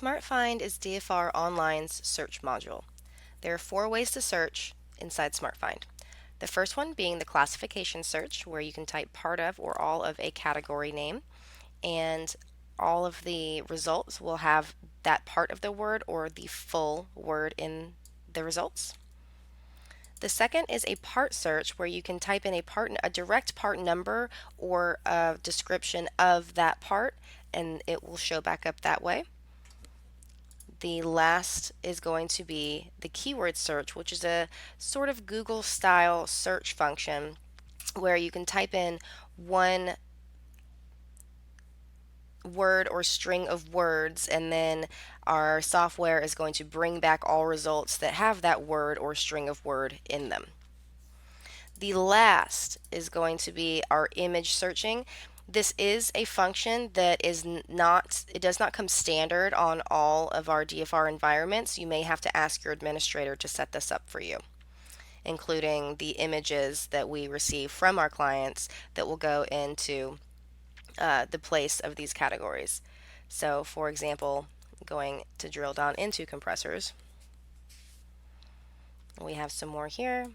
SmartFind is DFR Online's search module. There are 4 ways to search inside SmartFind. The first one being the classification search, where you can type part of or all of a category name, and all of the results will have that part of the word or the full word in the results. The second is a part search, where you can type in a direct part number or a description of that part, and it will show back up that way. The last is going to be the keyword search, which is a sort of Google style search function where you can type in one word or string of words, and then our software is going to bring back all results that have that word or string of word in them. The last is going to be our image searching. This is a function that is not, it does not come standard on all of our DFR environments. You may have to ask your administrator to set this up for you, including the images that we receive from our clients that will go into the place of these categories. So for example, going to drill down into compressors, we have some more here.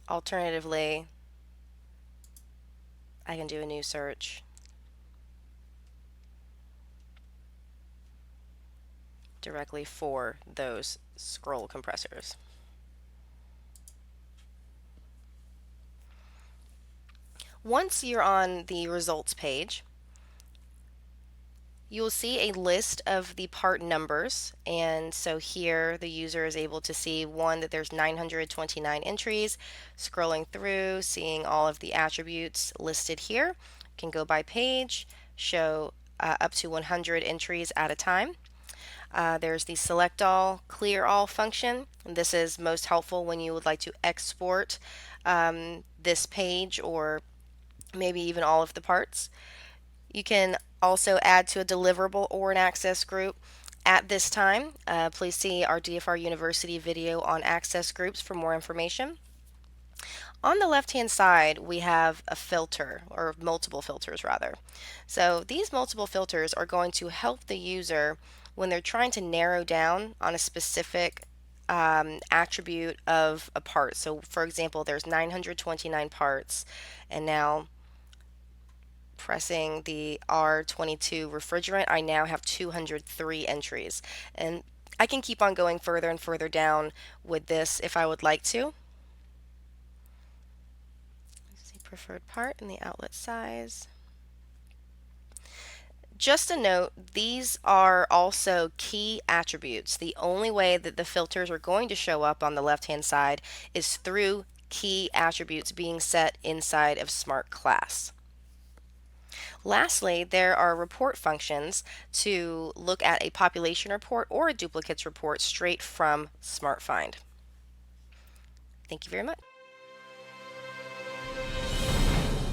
Alternatively, I can do a new search directly for those scroll compressors. Once you're on the results page, you'll see a list of the part numbers, and so here the user is able to see that there's 929 entries. Scrolling through, seeing all of the attributes listed here, you can go by page, show up to 100 entries at a time. There's the select all, clear all function, and this is most helpful when you would like to export this page or maybe even all of the parts. You can also add to a deliverable or an access group at this time. Please see our DFR University video on access groups for more information. On the left-hand side, we have a filter, or multiple filters rather. So these multiple filters are going to help the user when they're trying to narrow down on a specific attribute of a part. So for example, there's 929 parts, and now pressing the R22 refrigerant, I now have 203 entries. And I can keep on going further and further down with this if I would like to. Preferred part and the outlet size. Just a note, these are also key attributes. The only way that the filters are going to show up on the left-hand side is through key attributes being set inside of Smart Class. Lastly, there are report functions to look at a population report or a duplicates report straight from SmartFind. Thank you very much.